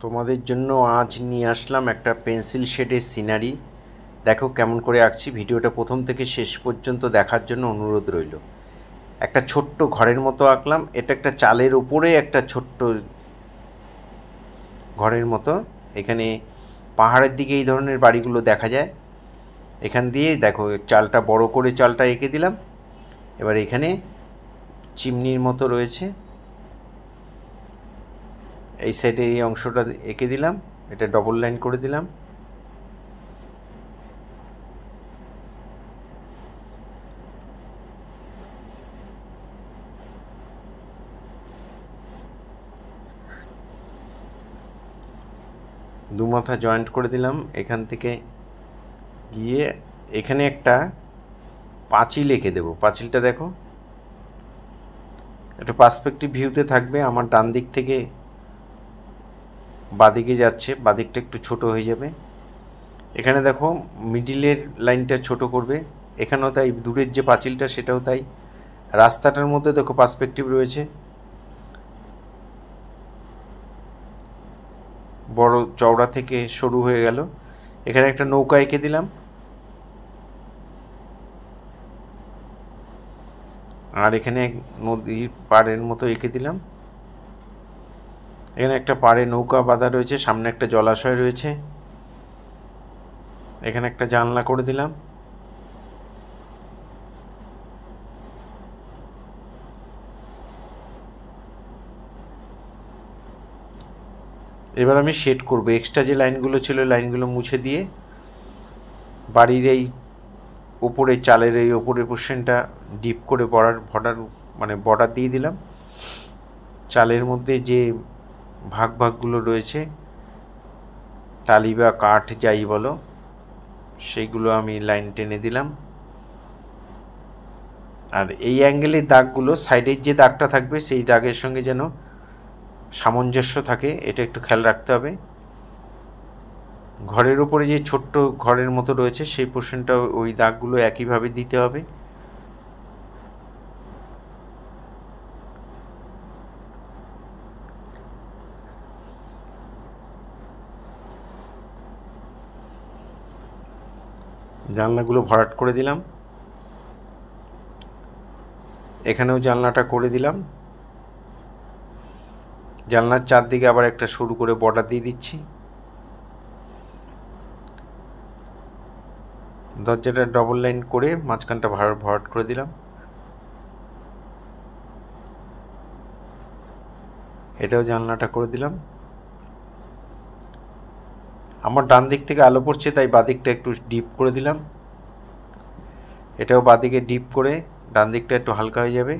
তোমাদের জন্য আজ নিয়ে আসলাম একটা পেন্সিল শেডের সিনারি। দেখো কেমন করে আঁকছি। ভিডিওটা প্রথম থেকে শেষ পর্যন্ত দেখার জন্য অনুরোধ রইল। একটা ছোট্ট ঘরের মতো আঁকলাম। এটা একটা চালের উপরে একটা ছোট্ট ঘরের মতো। এখানে পাহাড়ের দিকে এই ধরনের বাড়িগুলো দেখা যায়। এখান দিয়ে দেখো চালটা বড় করে চালটা এঁকে দিলাম। এবার এখানে চিমনির মতো রয়েছে, এই সাইডে এই অংশটা এঁকে দিলাম। এটা ডবল লাইন করে দিলাম। দু মাথা জয়েন্ট করে দিলাম। এখান থেকে গিয়ে এখানে একটা পাঁচিল এঁকে দেবো। পাঁচিলটা দেখো একটা পার্সপেক্টিভ ভিউতে থাকবে। আমার ডান দিক থেকে বাদিকে যাচ্ছে, বাদিকটা একটু ছোট হয়ে যাবে। এখানে দেখো মিডিলের লাইনটা ছোট করবে। এখানেও তাই, দূরের যে পাঁচিলটা সেটাও তাই। রাস্তাটার মধ্যে দেখো পার্সপেক্টিভ রয়েছে, বড় চওড়া থেকে সরু হয়ে গেল। এখানে একটা নৌকা এঁকে দিলাম। আর এখানে নদীর পাড়ের মতো এঁকে দিলাম। এখানে একটা পাড়ে নৌকা বাঁধা রয়েছে, সামনে একটা জলাশয় রয়েছে। এখানে একটা জানলা করে দিলাম। এবার আমি শেড করব। এক্সট্রা যে লাইনগুলো ছিল লাইনগুলো মুছে দিয়ে বাড়ির এই উপরে চালের এই ওপরের পোর্শনটা ডিপ করে বর্ডার দিয়ে দিলাম। চালের মধ্যে যে ভাগগুলো রয়েছে, টালি বা কাঠ যাই বলো, সেইগুলো আমি লাইন টেনে দিলাম। আর এই অ্যাঙ্গেলের দাগগুলো, সাইডের যে দাগটা থাকবে সেই দাগের সঙ্গে যেন সামঞ্জস্য থাকে, এটা একটু খেয়াল রাখতে হবে। ঘরের উপরে যে ছোট্ট ঘরের মতো রয়েছে সেই পোর্শনটা ওই দাগগুলো একইভাবে দিতে হবে। জানলাগুলো ভরাট করে দিলাম। এখানেও জানলাটা করে দিলাম। জানলার চারদিকে আবার একটা সরু করে বর্ডার দিয়ে দিচ্ছি। দরজাটা ডবল লাইন করে মাঝখানটা ভরাট করে দিলাম। এটাও জানলাটা করে দিলাম। আমার ডান দিক থেকে আলো পড়ছে, তাই বাদিকটা একটু ডিপ করে দিলাম। এটাও বাদিকে ডিপ করে ডান দিকটা একটু হালকা হয়ে যাবে।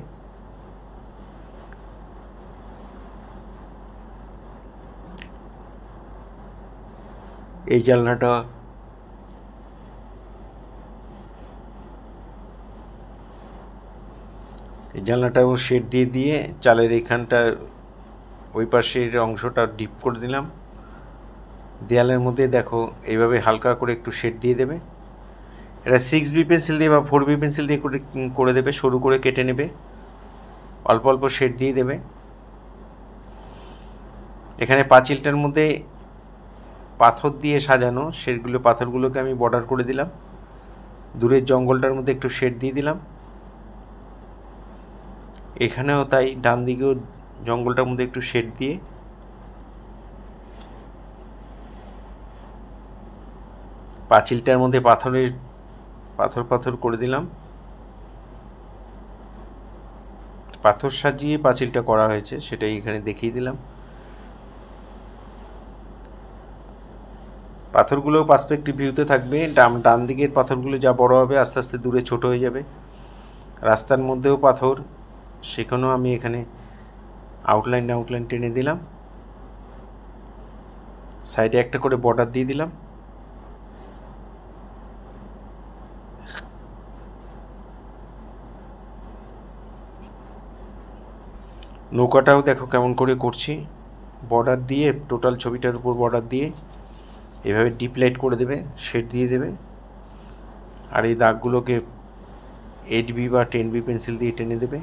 এই জানলাটাও শেড দিয়ে চালের এইখানটা ওই পাশের অংশটা ডিপ করে দিলাম। দেয়ালের মধ্যে দেখো এইভাবে হালকা করে একটু শেড দিয়ে দেবে। এটা 6B পেন্সিল দিয়ে বা 4B পেন্সিল দিয়ে করে দেবে, সরু করে কেটে নেবে, অল্প অল্প শেড দিয়ে দেবে। এখানে পাঁচিলটার মধ্যে পাথর দিয়ে সাজানো, সেগুলো পাথরগুলোকে আমি বর্ডার করে দিলাম। দূরের জঙ্গলটার মধ্যে একটু শেড দিয়ে দিলাম। এখানেও তাই, ডান দিকেও জঙ্গলটার মধ্যে একটু শেড দিয়ে পাঁচিলটার মধ্যে পাথর করে দিলাম। পাথর সাজিয়ে পাঁচিলটা করা হয়েছে, সেটাই এখানে দেখিয়ে দিলাম। পাথরগুলো পার্সপেক্টিভ ভিউতে থাকবে। ডান দিকের পাথরগুলো যা বড় হবে আস্তে আস্তে দূরে ছোট হয়ে যাবে। রাস্তার মধ্যেও পাথর, সেখানেও আমি এখানে আউটলাইন টেনে দিলাম। সাইডে একটা করে বর্ডার দিয়ে দিলাম। নৌকাটাও দেখো কেমন করে করছি, বর্ডার দিয়ে টোটাল ছবিটার উপর বর্ডার দিয়ে এভাবে ডিপ লাইট করে দেবে, শেড দিয়ে দেবে। আর এই দাগগুলোকে 8B বা 10B পেন্সিল দিয়ে টেনে দেবে।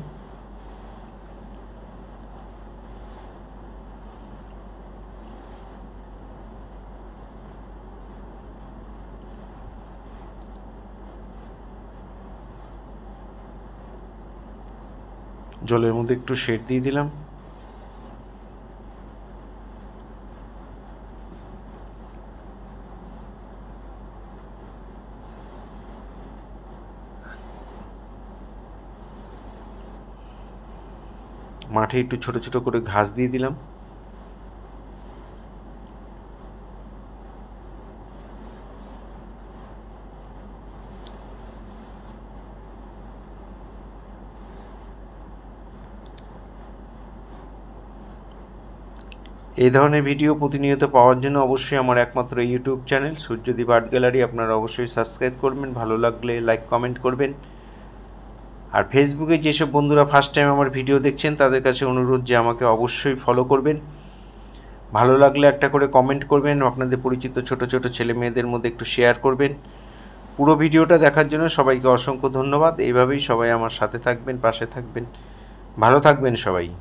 জলের মধ্যে একটু শেড দিয়ে দিলাম। মাঠে একটু ছোট ছোট করে ঘাস দিয়ে দিলাম। এই ধরনের ভিডিও প্রতিনিয়ত পাওয়ার জন্য অবশ্যই আমার একমাত্র YouTube channel Suryadip art gallery আপনারা অবশ্যই সাবস্ক্রাইব করবেন, ভালো লাগলে লাইক কমেন্ট করবেন। আর ফেসবুকে যেসব বন্ধুরা ফার্স্ট টাইম আমার ভিডিও দেখছেন তাদের কাছে অনুরোধ যে আমাকে অবশ্যই ফলো করবেন, ভালো লাগলে একটা করে কমেন্ট করবেন, আপনাদের পরিচিত ছোট ছোট ছেলে মেয়েদের মধ্যে একটু শেয়ার করবেন। পুরো ভিডিওটা দেখার জন্য সবাইকে অসংখ্য ধন্যবাদ। এইভাবেই সবাই আমার সাথে থাকবেন, পাশে থাকবেন, ভালো থাকবেন সবাই।